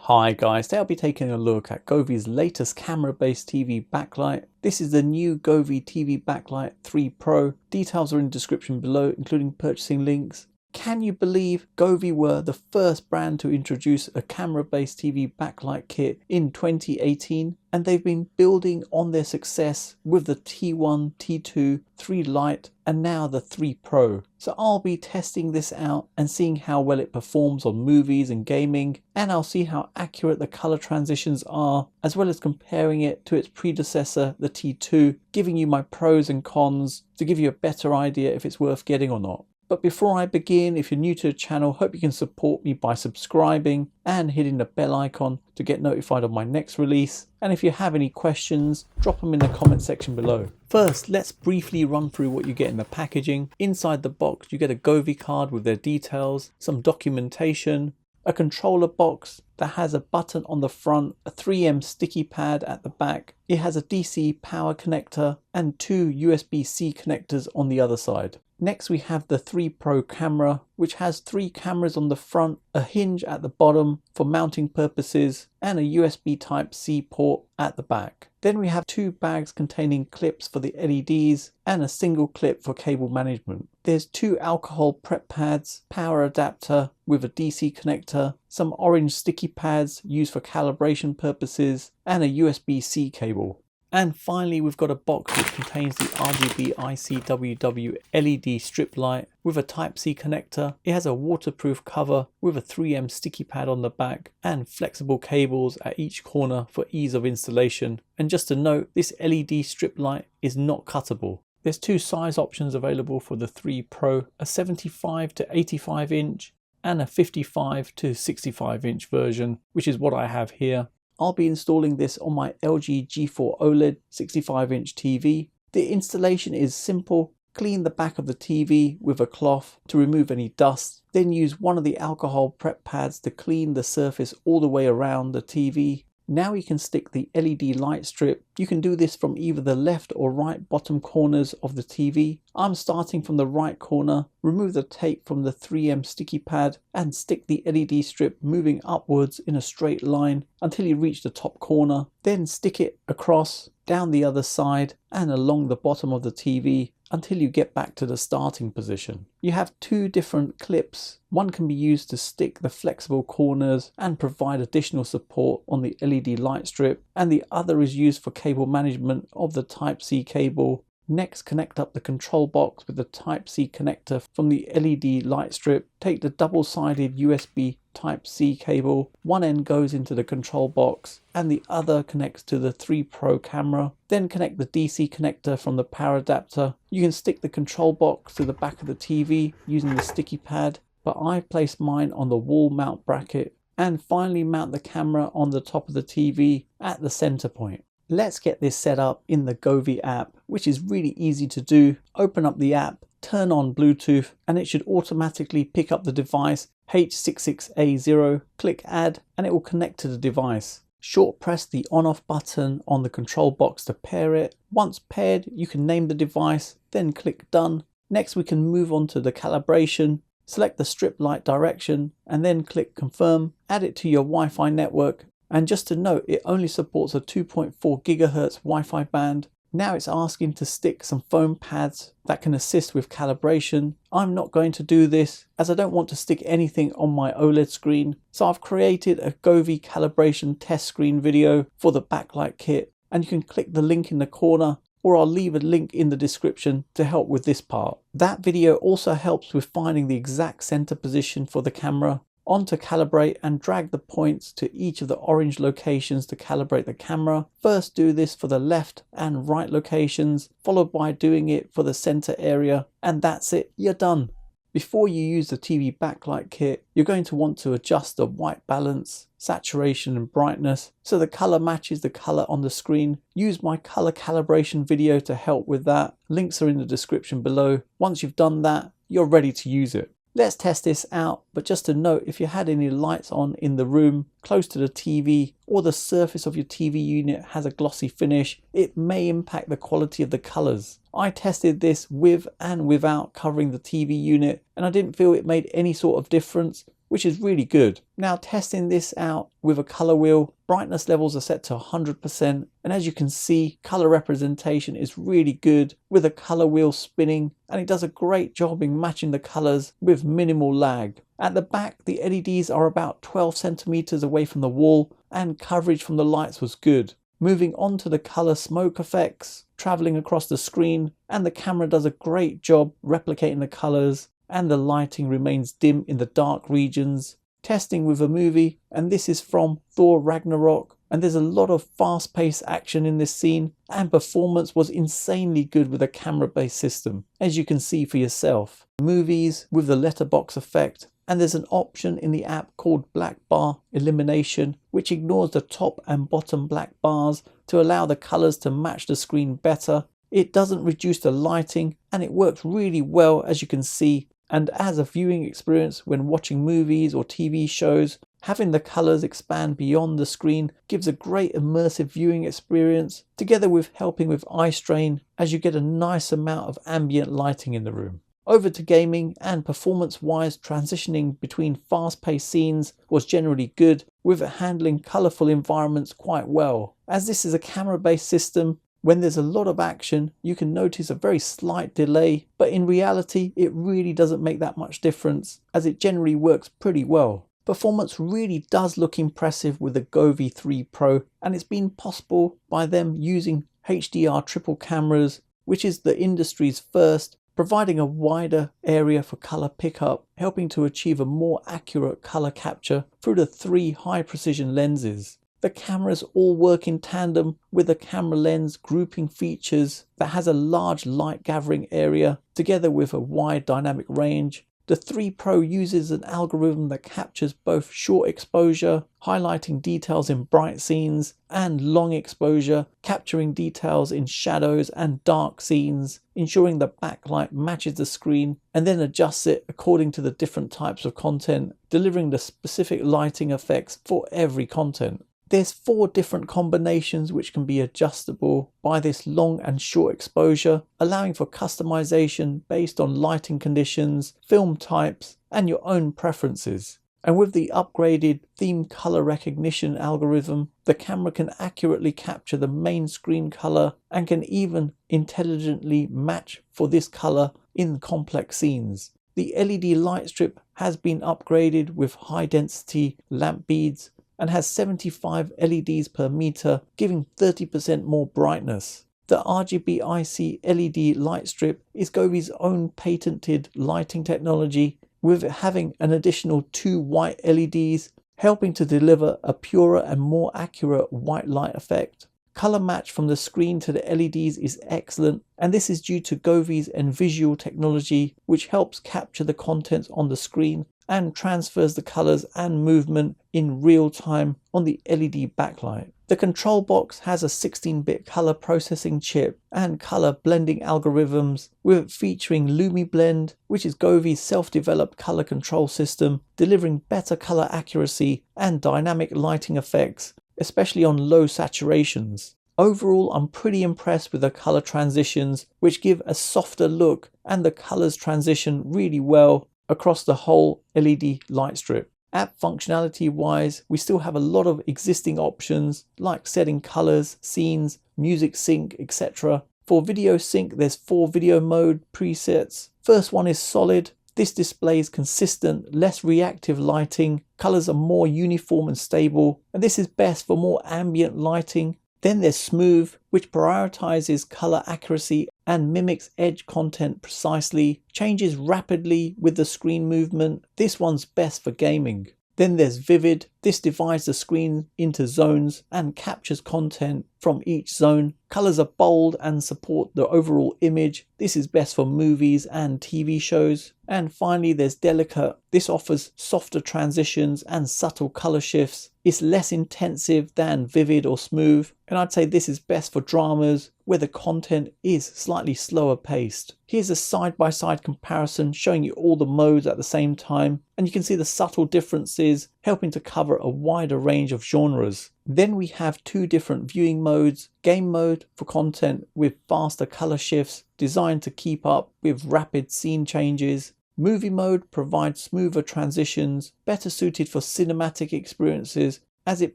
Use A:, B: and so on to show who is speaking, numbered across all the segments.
A: Hi guys, today I'll be taking a look at Govee's latest camera-based TV backlight. This is the new Govee TV Backlight 3 Pro. Details are in the description below, including purchasing links. Can you believe Govee were the first brand to introduce a camera-based TV backlight kit in 2018? And they've been building on their success with the T1, T2, 3 Lite and now the 3 Pro. So I'll be testing this out and seeing how well it performs on movies and gaming, and I'll see how accurate the color transitions are, as well as comparing it to its predecessor, the T2, giving you my pros and cons to give you a better idea if it's worth getting or not. But before I begin, if you're new to the channel, hope you can support me by subscribing and hitting the bell icon to get notified of my next release. And if you have any questions, drop them in the comment section below. First, let's briefly run through what you get in the packaging. Inside the box, you get a Govee card with their details, some documentation, a controller box that has a button on the front, a 3M sticky pad at the back. It has a DC power connector and 2 USB-C connectors on the other side. Next we have the 3 Pro camera, which has 3 cameras on the front, a hinge at the bottom for mounting purposes, and a USB Type-C port at the back. Then we have 2 bags containing clips for the LEDs and a single clip for cable management. There's 2 alcohol prep pads, power adapter with a DC connector, some orange sticky pads used for calibration purposes, and a USB-C cable. And finally, we've got a box which contains the RGB ICWW LED strip light with a Type-C connector. It has a waterproof cover with a 3M sticky pad on the back and flexible cables at each corner for ease of installation. And just a note, this LED strip light is not cuttable. There's 2 size options available for the 3 Pro, a 75 to 85 inch and a 55 to 65 inch version, which is what I have here. I'll be installing this on my LG G4 OLED 65-inch TV. The installation is simple. Clean the back of the TV with a cloth to remove any dust. Then use one of the alcohol prep pads to clean the surface all the way around the TV. Now you can stick the LED light strip. You can do this from either the left or right bottom corners of the TV. I'm starting from the right corner. Remove the tape from the 3M sticky pad and stick the LED strip moving upwards in a straight line until you reach the top corner. Then stick it across, down the other side and along the bottom of the TV until you get back to the starting position. You have 2 different clips. One can be used to stick the flexible corners and provide additional support on the LED light strip, and the other is used for cable management of the Type-C cable. Next, connect up the control box with the Type-C connector from the LED light strip. Take the double-sided USB Type-C cable. One end goes into the control box and the other connects to the 3 Pro camera. Then connect the DC connector from the power adapter. You can stick the control box to the back of the TV using the sticky pad, but I placed mine on the wall mount bracket. And finally mount the camera on the top of the TV at the center point. Let's get this set up in the Govee app, which is really easy to do. Open up the app, turn on Bluetooth, and it should automatically pick up the device H66A0. Click add and it will connect to the device. Short press the on-off button on the control box to pair it. Once paired, you can name the device, then click done. Next we can move on to the calibration. Select the strip light direction and then click confirm. Add it to your Wi-Fi network. And just to note, it only supports a 2.4 GHz Wi-Fi band. Now it's asking to stick some foam pads that can assist with calibration. I'm not going to do this as I don't want to stick anything on my OLED screen. So I've created a Govee calibration test screen video for the backlight kit, and you can click the link in the corner, or I'll leave a link in the description to help with this part. That video also helps with finding the exact center position for the camera. On to calibrate and drag the points to each of the orange locations to calibrate the camera. First do this for the left and right locations, followed by doing it for the center area, and that's it, you're done. Before you use the TV backlight kit, you're going to want to adjust the white balance, saturation and brightness so the color matches the color on the screen. Use my color calibration video to help with that. Links are in the description below. Once you've done that, you're ready to use it. Let's test this out, but just to note, if you had any lights on in the room close to the TV, or the surface of your TV unit has a glossy finish, it may impact the quality of the colors. I tested this with and without covering the TV unit, and I didn't feel it made any sort of difference, which is really good. Now testing this out with a color wheel, brightness levels are set to 100%, and as you can see, color representation is really good with a color wheel spinning, and it does a great job in matching the colors with minimal lag. At the back, the LEDs are about 12 centimeters away from the wall, and coverage from the lights was good. Moving on to the color smoke effects, traveling across the screen, and the camera does a great job replicating the colors, and the lighting remains dim in the dark regions. Testing with a movie, and this is from Thor Ragnarok, and there's a lot of fast-paced action in this scene, and performance was insanely good with a camera-based system, as you can see for yourself. Movies with the letterbox effect, and there's an option in the app called black bar elimination, which ignores the top and bottom black bars to allow the colors to match the screen better. It doesn't reduce the lighting, and it works really well, as you can see. And as a viewing experience when watching movies or TV shows, having the colors expand beyond the screen gives a great immersive viewing experience, together with helping with eye strain, as you get a nice amount of ambient lighting in the room. Over to gaming, and performance-wise, transitioning between fast-paced scenes was generally good, with it handling colourful environments quite well. As this is a camera-based system, when there's a lot of action, you can notice a very slight delay, but in reality, it really doesn't make that much difference, as it generally works pretty well. Performance really does look impressive with the Govee 3 Pro, and it's been possible by them using HDR triple cameras, which is the industry's first, providing a wider area for color pickup, helping to achieve a more accurate color capture through the 3 high precision lenses. The cameras all work in tandem with the camera lens grouping features that has a large light gathering area together with a wide dynamic range. The 3 Pro uses an algorithm that captures both short exposure, highlighting details in bright scenes, and long exposure, capturing details in shadows and dark scenes, ensuring the backlight matches the screen and then adjusts it according to the different types of content, delivering the specific lighting effects for every content. There's 4 different combinations which can be adjustable by this long and short exposure, allowing for customization based on lighting conditions, film types, and your own preferences. And with the upgraded theme color recognition algorithm, the camera can accurately capture the main screen color and can even intelligently match for this color in complex scenes. The LED light strip has been upgraded with high density lamp beads and has 75 LEDs per meter, giving 30% more brightness. The RGB IC LED light strip is Govee's own patented lighting technology, with it having an additional 2 white LEDs, helping to deliver a purer and more accurate white light effect. Color match from the screen to the LEDs is excellent, and this is due to Govee's Envisual technology, which helps capture the contents on the screen and transfers the colors and movement in real time on the LED backlight. The control box has a 16-bit color processing chip and color blending algorithms, with it featuring LumiBlend, which is Govee's self-developed color control system, delivering better color accuracy and dynamic lighting effects, especially on low saturations. Overall, I'm pretty impressed with the color transitions, which give a softer look, and the colors transition really well across the whole LED light strip. App functionality wise, we still have a lot of existing options like setting colors, scenes, music sync, etc. For video sync, there's 4 video mode presets. First one is solid. This displays consistent, less reactive lighting. Colors are more uniform and stable, and this is best for more ambient lighting. Then there's smooth, which prioritizes color accuracy and mimics edge content precisely, changes rapidly with the screen movement. This one's best for gaming. Then there's vivid. This divides the screen into zones and captures content from each zone. Colors are bold and support the overall image. This is best for movies and TV shows. And finally, there's delicate. This offers softer transitions and subtle color shifts. It's less intensive than vivid or smooth, and I'd say this is best for dramas where the content is slightly slower paced. Here's a side-by-side comparison showing you all the modes at the same time, and you can see the subtle differences, helping to cover a wider range of genres. Then we have 2 different viewing modes. Game mode for content with faster color shifts designed to keep up with rapid scene changes, Movie mode provides smoother transitions, better suited for cinematic experiences as it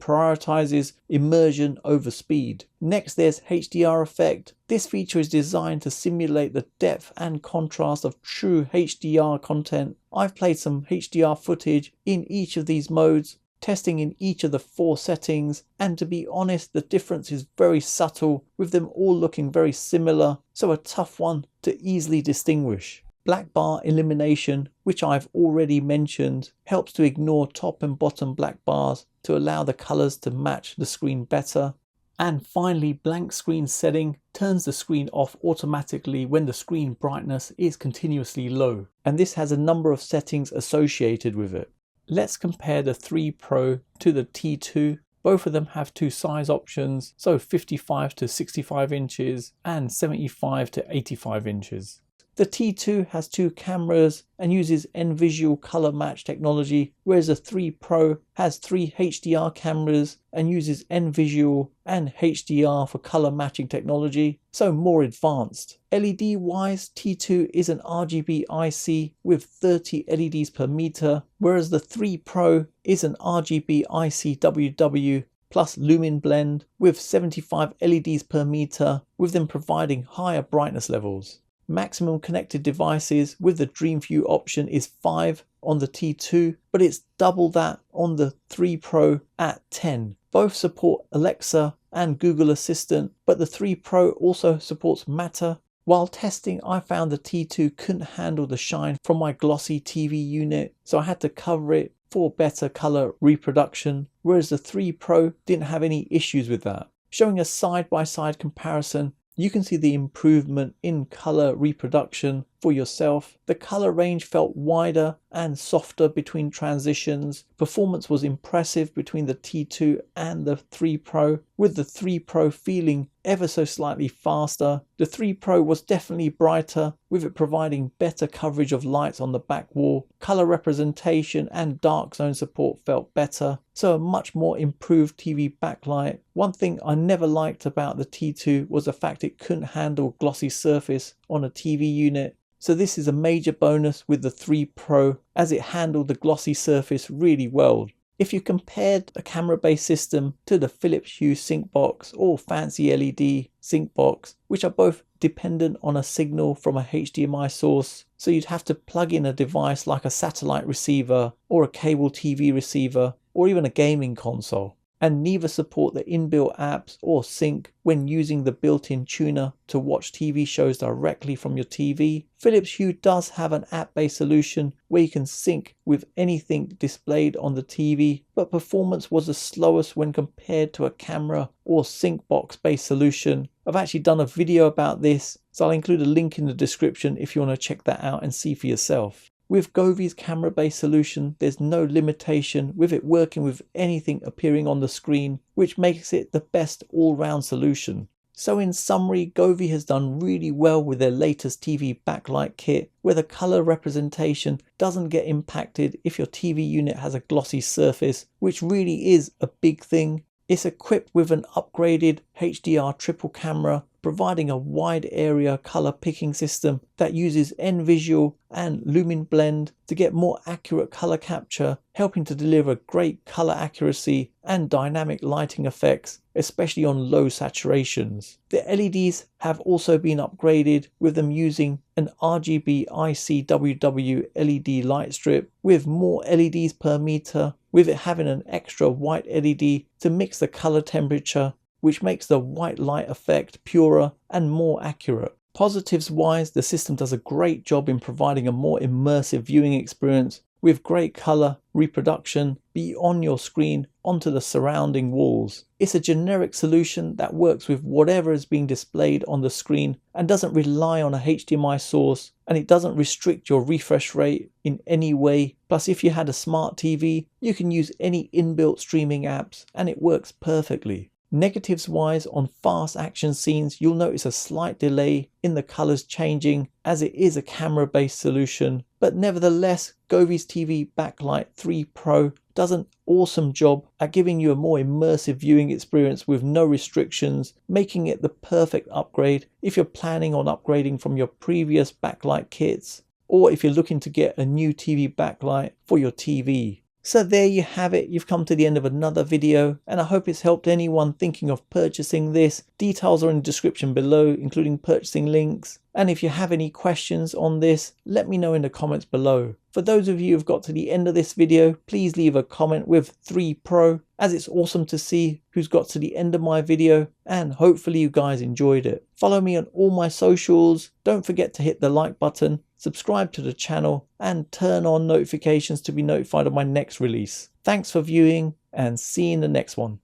A: prioritizes immersion over speed. Next, there's HDR effect. This feature is designed to simulate the depth and contrast of true HDR content. I've played some HDR footage in each of these modes, testing in each of the 4 settings, and to be honest, the difference is very subtle, with them all looking very similar, so a tough one to easily distinguish. Black bar elimination, which I've already mentioned, helps to ignore top and bottom black bars to allow the colors to match the screen better. And finally, blank screen setting turns the screen off automatically when the screen brightness is continuously low, and this has a number of settings associated with it. Let's compare the 3 Pro to the T2. Both of them have 2 size options, so 55 to 65 inches and 75 to 85 inches. The T2 has 2 cameras and uses N-Visual color match technology, whereas the 3 Pro has 3 HDR cameras and uses N-Visual and HDR for color matching technology, so more advanced. LED wise, T2 is an RGB IC with 30 LEDs per meter, whereas the 3 Pro is an RGB IC WW plus lumen blend with 75 LEDs per meter, with them providing higher brightness levels. Maximum connected devices with the Dream View option is 5 on the T2, but it's double that on the 3 Pro at 10. Both support Alexa and Google Assistant, but the 3 Pro also supports Matter. While testing, I found the T2 couldn't handle the shine from my glossy TV unit, so I had to cover it for better color reproduction, whereas the 3 Pro didn't have any issues with that. Showing a side-by-side comparison, you can see the improvement in color reproduction for yourself. The color range felt wider and softer between transitions. Performance was impressive between the T2 and the 3 Pro, with the 3 Pro feeling ever so slightly faster. The 3 Pro was definitely brighter, with it providing better coverage of lights on the back wall. Color representation and dark zone support felt better, so a much more improved TV backlight. One thing I never liked about the T2 was the fact it couldn't handle glossy surface on a TV unit. So this is a major bonus with the 3 Pro, as it handled the glossy surface really well. If you compared a camera-based system to the Philips Hue sync box or fancy LED sync box, which are both dependent on a signal from a HDMI source, so you'd have to plug in a device like a satellite receiver or a cable TV receiver or even a gaming console, and neither support the inbuilt apps or sync when using the built-in tuner to watch TV shows directly from your TV. Philips Hue does have an app-based solution where you can sync with anything displayed on the TV, but performance was the slowest when compared to a camera or sync box-based solution. I've actually done a video about this, so I'll include a link in the description if you want to check that out and see for yourself. With Govee's camera-based solution, there's no limitation with it working with anything appearing on the screen, which makes it the best all-round solution. So in summary, Govee has done really well with their latest TV backlight kit, where the color representation doesn't get impacted if your TV unit has a glossy surface, which really is a big thing. It's equipped with an upgraded HDR triple camera, providing a wide area color picking system that uses N-Visual and Lumen Blend to get more accurate color capture, helping to deliver great color accuracy and dynamic lighting effects, especially on low saturations. The LEDs have also been upgraded, with them using an RGB ICWW LED light strip with more LEDs per meter, with it having an extra white LED to mix the color temperature, which makes the white light effect purer and more accurate. Positives wise, the system does a great job in providing a more immersive viewing experience with great color reproduction beyond your screen onto the surrounding walls. It's a generic solution that works with whatever is being displayed on the screen and doesn't rely on a HDMI source, and it doesn't restrict your refresh rate in any way. Plus, if you had a smart TV, you can use any inbuilt streaming apps and it works perfectly. Negatives wise, on fast action scenes, you'll notice a slight delay in the colors changing, as it is a camera based solution, but nevertheless Govee's TV Backlight 3 Pro does an awesome job at giving you a more immersive viewing experience with no restrictions, making it the perfect upgrade if you're planning on upgrading from your previous backlight kits. or if you're looking to get a new TV backlight for your TV. So there you have it. You've come to the end of another video, and I hope it's helped anyone thinking of purchasing this. Details are in the description below, including purchasing links. And if you have any questions on this, let me know in the comments below. For those of you who've got to the end of this video, please leave a comment with 3 Pro, as it's awesome to see who's got to the end of my video, and hopefully you guys enjoyed it. Follow me on all my socials. Don't forget to hit the like button, subscribe to the channel, and turn on notifications to be notified of my next release. Thanks for viewing, and see you in the next one.